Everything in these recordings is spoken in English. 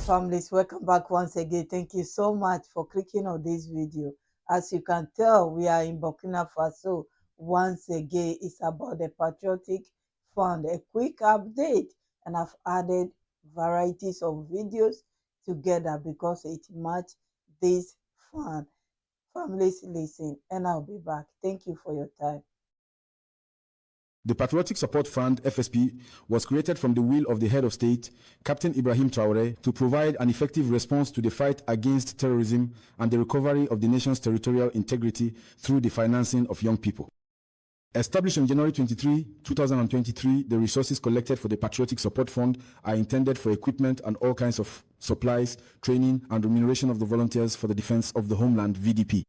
families, welcome back once again. Thank you so much for clicking on this video. As you can tell, we are in Burkina Faso. Once again, it's about the Patriotic Fund, a quick update, and I've added varieties of videos together because it matches this fund. Families, listen, and I'll be back. Thank you for your time. The Patriotic Support Fund, FSP, was created from the will of the head of state, Captain Ibrahim Traore, to provide an effective response to the fight against terrorism and the recovery of the nation's territorial integrity through the financing of young people. Established on January 23, 2023, the resources collected for the Patriotic Support Fund are intended for equipment and all kinds of supplies, training, and remuneration of the volunteers for the defense of the homeland, VDP.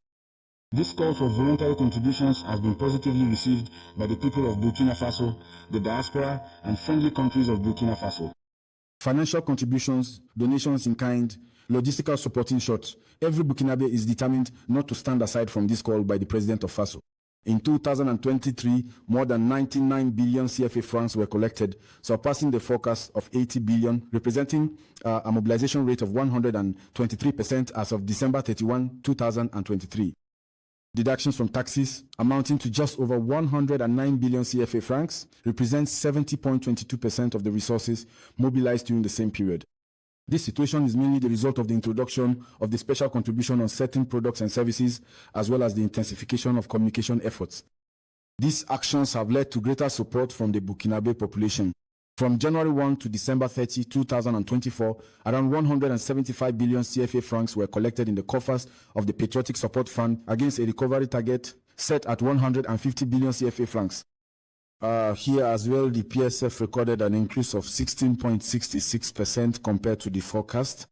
This call for voluntary contributions has been positively received by the people of Burkina Faso, the diaspora, and friendly countries of Burkina Faso. Financial contributions, donations in kind, logistical support, in short, every Burkinabe is determined not to stand aside from this call by the President of Faso. In 2023, more than 99 billion CFA francs were collected, surpassing the forecast of 80 billion, representing a mobilization rate of 123% as of December 31, 2023. Deductions from taxes amounting to just over 109 billion CFA francs represents 70.22% of the resources mobilized during the same period. This situation is mainly the result of the introduction of the special contribution on certain products and services, as well as the intensification of communication efforts. These actions have led to greater support from the Burkinabe population. From January 1 to December 30, 2024, around 175 billion CFA francs were collected in the coffers of the Patriotic Support Fund against a recovery target set at 150 billion CFA francs. Here as well, the PSF recorded an increase of 16.66% compared to the forecast.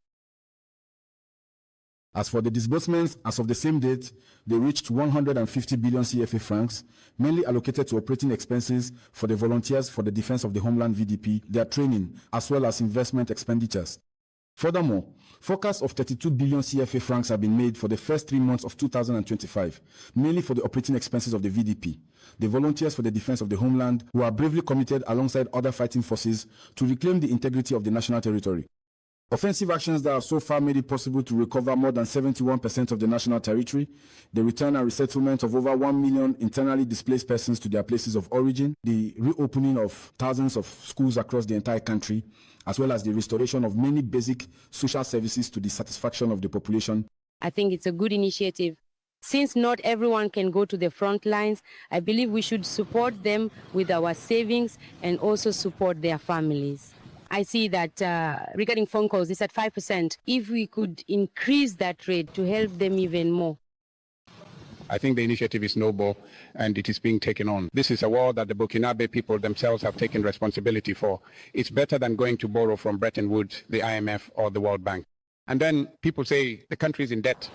As for the disbursements, as of the same date, they reached 150 billion CFA francs, mainly allocated to operating expenses for the volunteers for the defense of the homeland, VDP, their training, as well as investment expenditures. Furthermore, forecasts of 32 billion CFA francs have been made for the first 3 months of 2025, mainly for the operating expenses of the VDP, the volunteers for the defense of the homeland, who are bravely committed alongside other fighting forces to reclaim the integrity of the national territory. Offensive actions that have so far made it possible to recover more than 71% of the national territory, the return and resettlement of over 1 million internally displaced persons to their places of origin, the reopening of thousands of schools across the entire country, as well as the restoration of many basic social services to the satisfaction of the population. I think it's a good initiative. Since not everyone can go to the front lines, I believe we should support them with our savings and also support their families. I see that regarding phone calls, it's at 5%. If we could increase that rate to help them even more. I think the initiative is noble and it is being taken on. This is a war that the Burkinabe people themselves have taken responsibility for. It's better than going to borrow from Bretton Woods, the IMF, or the World Bank. And then people say the country is in debt.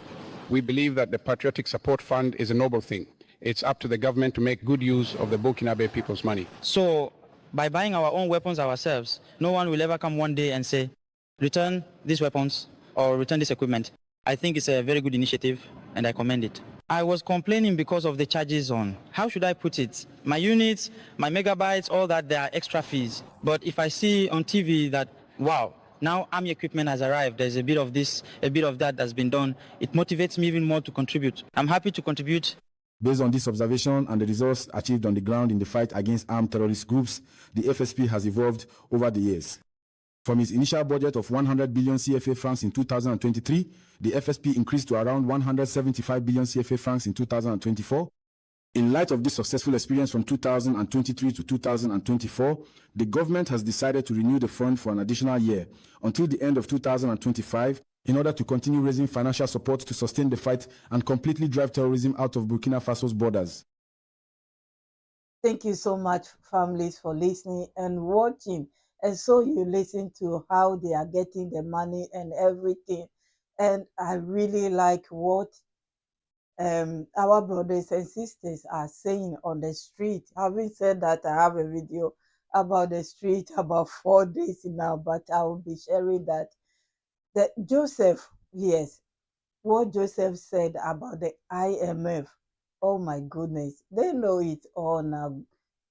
We believe that the Patriotic Support Fund is a noble thing. It's up to the government to make good use of the Burkinabe people's money. So, by buying our own weapons ourselves, no one will ever come one day and say, return these weapons or return this equipment. I think it's a very good initiative and I commend it. I was complaining because of the charges on, how should I put it? My units, my megabytes, all that, there are extra fees. But if I see on TV that, wow, now army equipment has arrived, there's a bit of this, a bit of that that's been done, it motivates me even more to contribute. I'm happy to contribute. Based on this observation and the results achieved on the ground in the fight against armed terrorist groups, the FSP has evolved over the years. From its initial budget of 100 billion CFA francs in 2023, the FSP increased to around 175 billion CFA francs in 2024. In light of this successful experience from 2023 to 2024, the government has decided to renew the fund for an additional year until the end of 2025 in order to continue raising financial support to sustain the fight and completely drive terrorism out of Burkina Faso's borders. Thank you so much, families, for listening and watching. And so you listen to how they are getting the money and everything. And I really like what our brothers and sisters are saying on the street. Having said that, I have a video about the street about 4 days now, but I will be sharing that. That Joseph, yes, what Joseph said about the IMF, oh my goodness, they know it all now.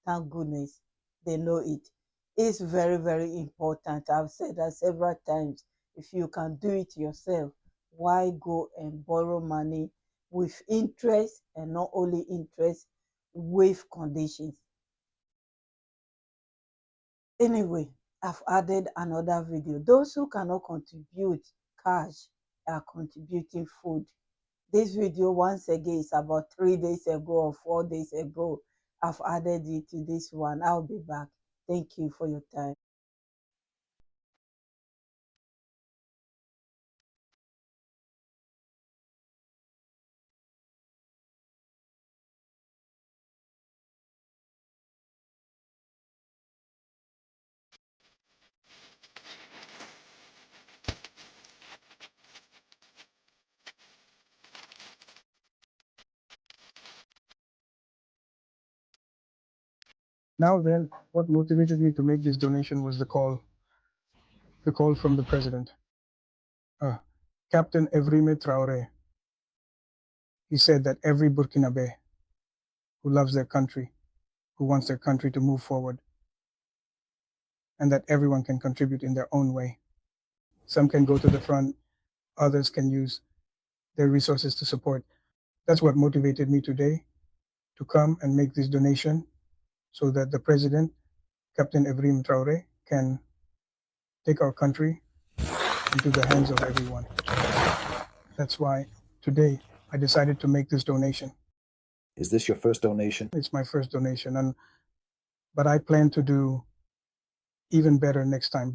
Thank goodness, they know it. It's very, very important. I've said that several times. If you can do it yourself, why go and borrow money with interest, and not only interest, with conditions? Anyway, I've added another video. Those who cannot contribute cash are contributing food. This video, once again, is about 3 days ago or 4 days ago. I've added it to this one. I'll be back. Thank you for your time. Now then, what motivated me to make this donation was the call from the president, Captain Ibrahim Traore. He said that every Burkinabe who loves their country, who wants their country to move forward, and that everyone can contribute in their own way. Some can go to the front, others can use their resources to support. That's what motivated me today to come and make this donation so that the president, Captain Ibrahim Traore, can take our country into the hands of everyone. That's why today I decided to make this donation. Is this your first donation? It's my first donation, but I plan to do even better next time,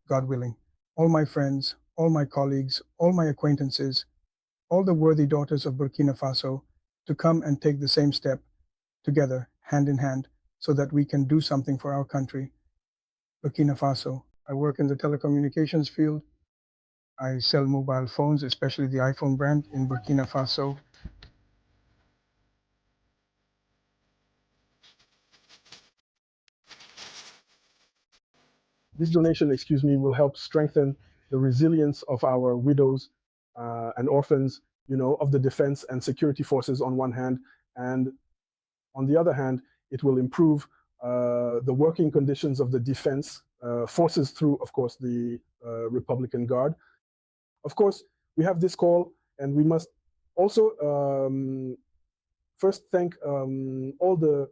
God willing. All my friends, all my colleagues, all my acquaintances, all the worthy daughters of Burkina Faso to come and take the same step together, hand in hand, so that we can do something for our country, Burkina Faso. I work in the telecommunications field. I sell mobile phones, especially the iPhone brand in Burkina Faso. This donation, will help strengthen the resilience of our widows and orphans, of the defense and security forces on one hand, and on the other hand, it will improve the working conditions of the defense forces through, of course, the Republican Guard. Of course, we have this call, and we must also first thank all the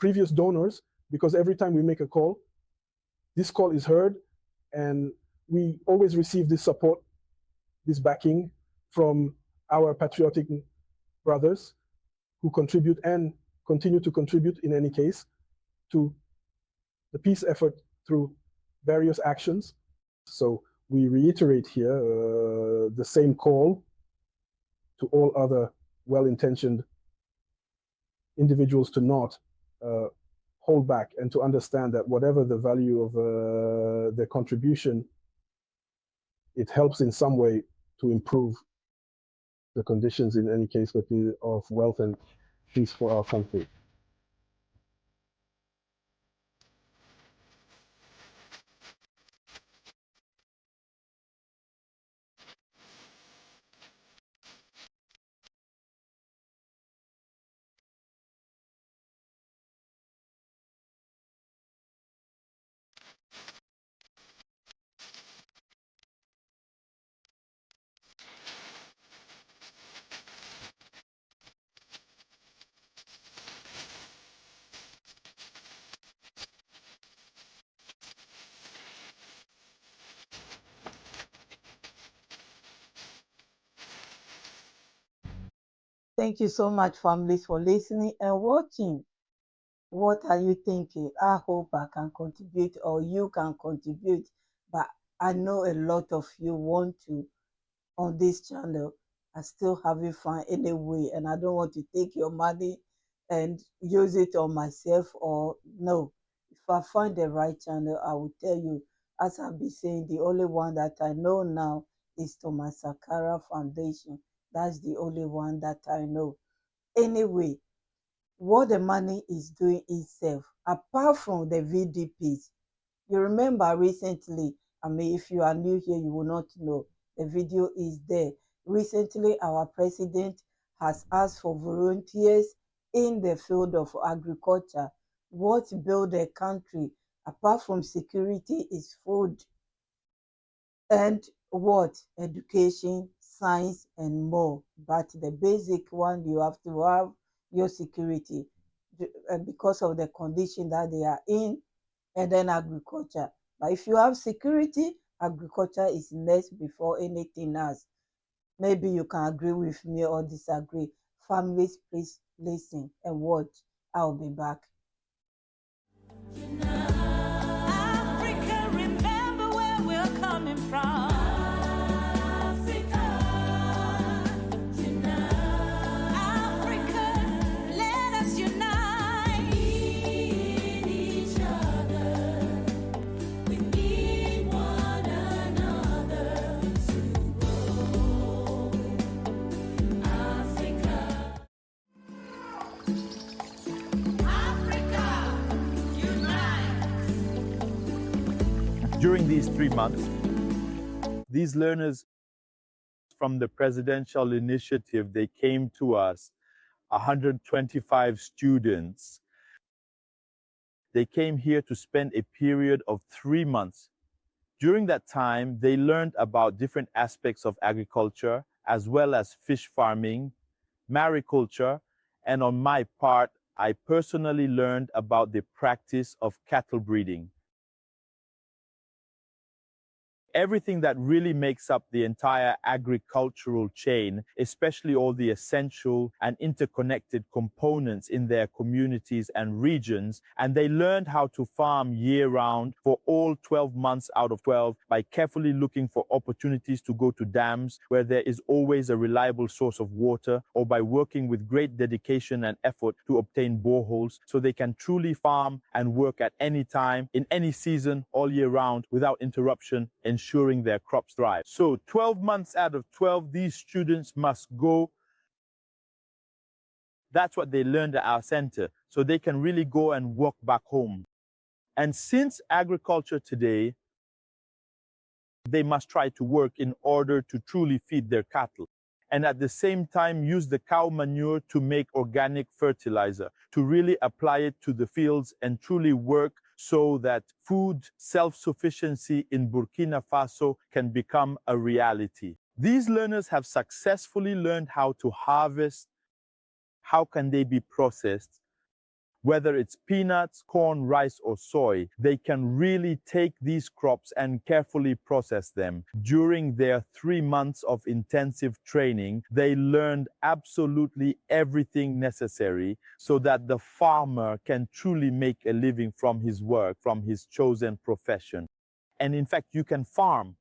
previous donors, because every time we make a call, this call is heard, and we always receive this support, this backing from our patriotic brothers who contribute and continue to contribute in any case to the peace effort through various actions. So we reiterate here the same call to all other well-intentioned individuals to not hold back and to understand that whatever the value of their contribution, it helps in some way to improve the conditions in any case of wealth and peace for our country. Thank you so much, families, for listening and watching. What are you thinking? I hope I can contribute, or you can contribute, but I know a lot of you want to on this channel. I still having fun anyway, and I don't want to take your money and use it on myself, or no. If I find the right channel, I will tell you. As I've been saying, the only one that I know now is Thomas Sankara Foundation. That's the only one that I know. Anyway, what the money is doing itself, apart from the VDPs. You remember recently, if you are new here, you will not know. The video is there. Recently, our president has asked for volunteers in the field of agriculture. What build a country, apart from security, is food. and what? Education, science, and more. But the basic one, you have to have your security because of the condition that they are in, and then agriculture. But if you have security, agriculture is next before anything else. Maybe you can agree with me or disagree. Families, please listen and watch. I'll be back. Africa, remember where we're coming from. Africa, unite. Africa, let us unite. We need each other. We need one another to grow. Africa. Africa, unite. During these 3 months, these learners from the presidential initiative, they came to us, 125 students. They came here to spend a period of 3 months. During that time, they learned about different aspects of agriculture, as well as fish farming, mariculture, and on my part, I personally learned about the practice of cattle breeding. Everything that really makes up the entire agricultural chain, especially all the essential and interconnected components in their communities and regions. And they learned how to farm year-round for all 12 months out of 12 by carefully looking for opportunities to go to dams where there is always a reliable source of water, or by working with great dedication and effort to obtain boreholes so they can truly farm and work at any time, in any season, all year round, without interruption, ensuring their crops thrive. So 12 months out of 12, these students must go. That's what they learned at our center, so they can really go and work back home. And since agriculture today, they must try to work in order to truly feed their cattle, and at the same time use the cow manure to make organic fertilizer, to really apply it to the fields and truly work so that food self-sufficiency in Burkina Faso can become a reality. These learners have successfully learned how to harvest, how can they be processed. Whether it's peanuts, corn, rice, or soy, they can really take these crops and carefully process them. During their 3 months of intensive training, they learned absolutely everything necessary so that the farmer can truly make a living from his work, from his chosen profession. And in fact, you can farm,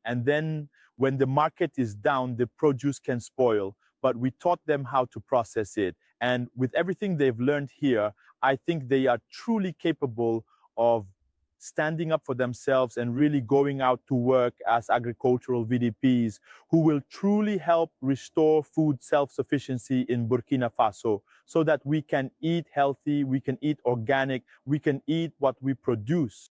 and then when the market is down, the produce can spoil. But we taught them how to process it. And with everything they've learned here, I think they are truly capable of standing up for themselves and really going out to work as agricultural VDPs who will truly help restore food self-sufficiency in Burkina Faso so that we can eat healthy, we can eat organic, we can eat what we produce.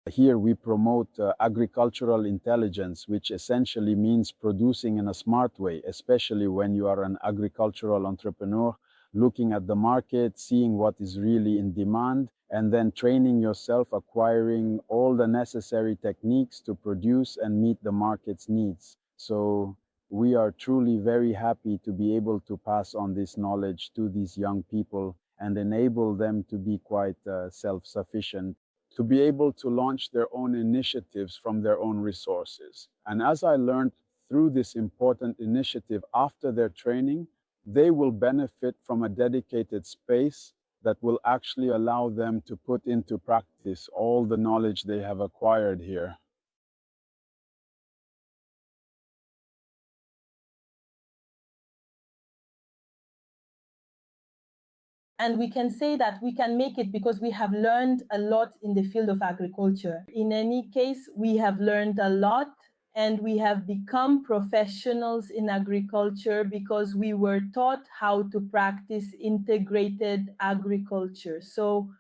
Here we promote agricultural intelligence, which essentially means producing in a smart way, especially when you are an agricultural entrepreneur, looking at the market, seeing what is really in demand, and then training yourself, acquiring all the necessary techniques to produce and meet the market's needs. So we are truly very happy to be able to pass on this knowledge to these young people and enable them to be quite self-sufficient, to be able to launch their own initiatives from their own resources. And as I learned through this important initiative after their training, they will benefit from a dedicated space that will actually allow them to put into practice all the knowledge they have acquired here. And we can say that we can make it because we have learned a lot in the field of agriculture. In any case, we have learned a lot and we have become professionals in agriculture because we were taught how to practice integrated agriculture. So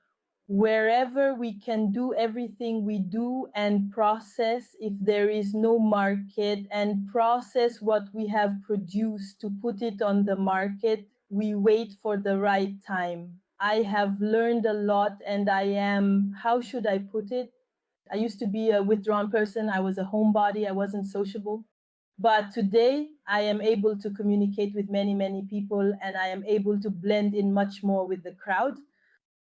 wherever we can do everything we do and process if there is no market, and process what we have produced to put it on the market, we wait for the right time. I have learned a lot, and I am, how should I put it? I used to be a withdrawn person. I was a homebody. I wasn't sociable. But today, I am able to communicate with many, many people, and I am able to blend in much more with the crowd.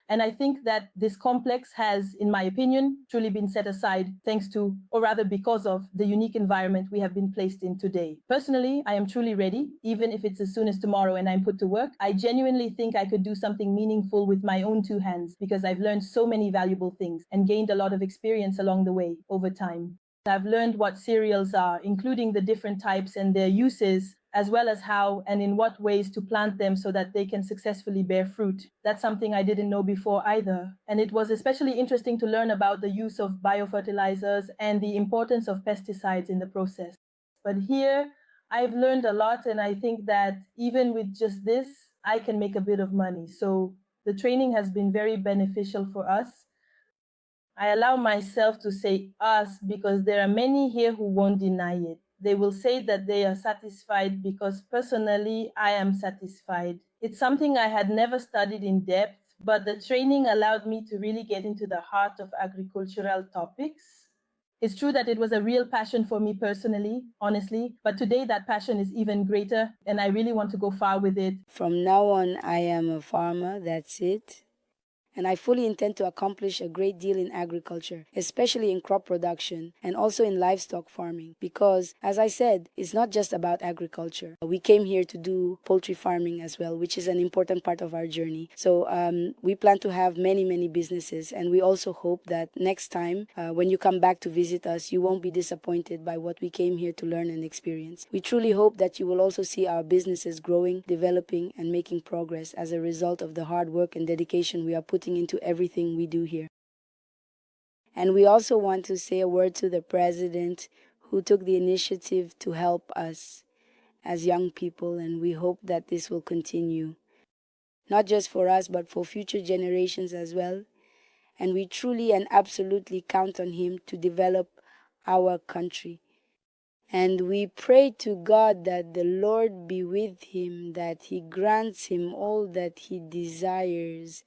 And I think that this complex has, in my opinion, truly been set aside thanks to, or rather because of, the unique environment we have been placed in today. Personally, I am truly ready, even if it's as soon as tomorrow and I'm put to work. I genuinely think I could do something meaningful with my own two hands because I've learned so many valuable things and gained a lot of experience along the way over time. I've learned what cereals are, including the different types and their uses, as well as how and in what ways to plant them so that they can successfully bear fruit. That's something I didn't know before either. And it was especially interesting to learn about the use of biofertilizers and the importance of pesticides in the process. But here, I've learned a lot, and I think that even with just this, I can make a bit of money. So the training has been very beneficial for us. I allow myself to say us because there are many here who won't deny it. They will say that they are satisfied because personally I am satisfied. It's something I had never studied in depth, but the training allowed me to really get into the heart of agricultural topics. It's true that it was a real passion for me personally, honestly, but today that passion is even greater and I really want to go far with it. From now on, I am a farmer, that's it. And I fully intend to accomplish a great deal in agriculture, especially in crop production and also in livestock farming. Because, as I said, it's not just about agriculture. We came here to do poultry farming as well, which is an important part of our journey. So we plan to have many, many businesses. And we also hope that next time, when you come back to visit us, you won't be disappointed by what we came here to learn and experience. We truly hope that you will also see our businesses growing, developing, and making progress as a result of the hard work and dedication we are putting into everything we do here. And we also want to say a word to the president who took the initiative to help us as young people, and we hope that this will continue, not just for us, but for future generations as well. And we truly and absolutely count on him to develop our country. And we pray to God that the Lord be with him, that he grants him all that he desires,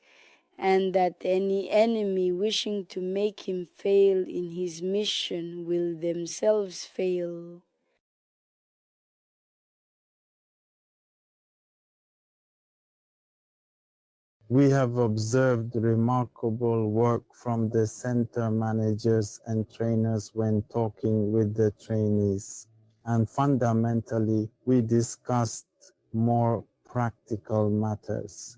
and that any enemy wishing to make him fail in his mission will themselves fail. We have observed remarkable work from the center managers and trainers when talking with the trainees. And fundamentally, we discussed more practical matters.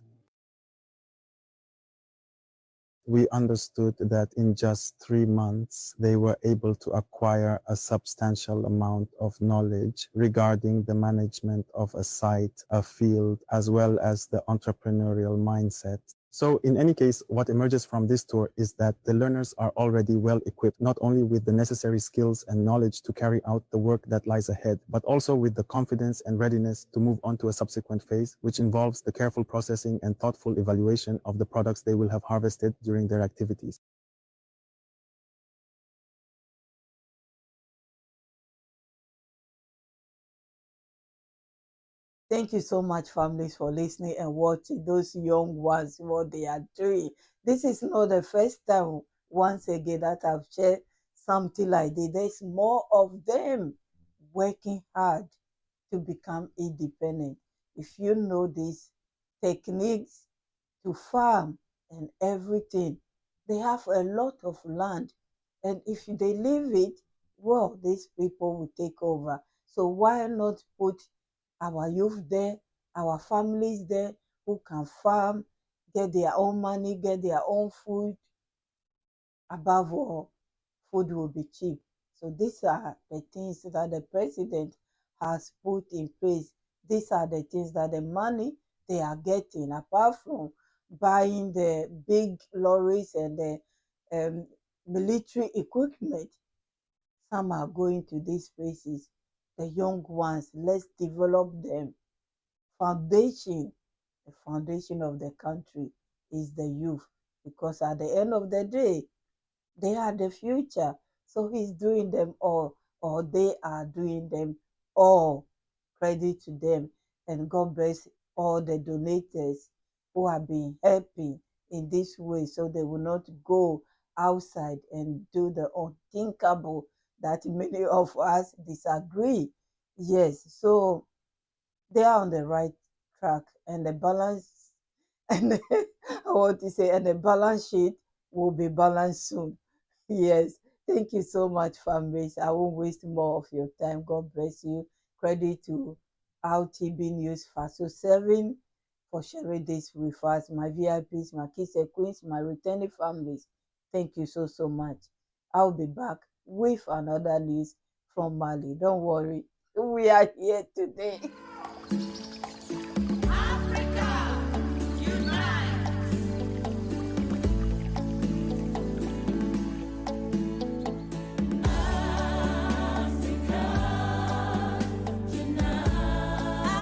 We understood that in just 3 months, they were able to acquire a substantial amount of knowledge regarding the management of a site, a field, as well as the entrepreneurial mindset. So in any case, what emerges from this tour is that the learners are already well equipped, not only with the necessary skills and knowledge to carry out the work that lies ahead, but also with the confidence and readiness to move on to a subsequent phase, which involves the careful processing and thoughtful evaluation of the products they will have harvested during their activities. Thank you so much, families, for listening and watching those young ones, what they are doing. This is not the first time, once again, that I've shared something like this. There's more of them working hard to become independent. If you know these techniques to farm and everything, they have a lot of land. And if they leave it, well, these people will take over. So why not put our youth there, our families there who can farm, get their own money, get their own food? Above all, food will be cheap. So these are the things that the president has put in place. These are the things that the money they are getting, apart from buying the big lorries and the military equipment. Some are going to these places. The young ones, let's develop them. Foundation, the foundation of the country is the youth, because at the end of the day, they are the future. So he's doing them all, or they are doing them all. Credit to them. And God bless all the donators who have been helping in this way, so they will not go outside and do the unthinkable that many of us disagree. Yes, so they are on the right track, and the balance and I want to say, and the balance sheet will be balanced soon. Yes, thank you so much, families. I won't waste more of your time. God bless you. Credit to RTB News Faso 7 for sharing this with us, my VIPs, my kids and queens, my returning families. Thank you so, so much. I'll be back with another news from Mali. Don't worry, we are here today.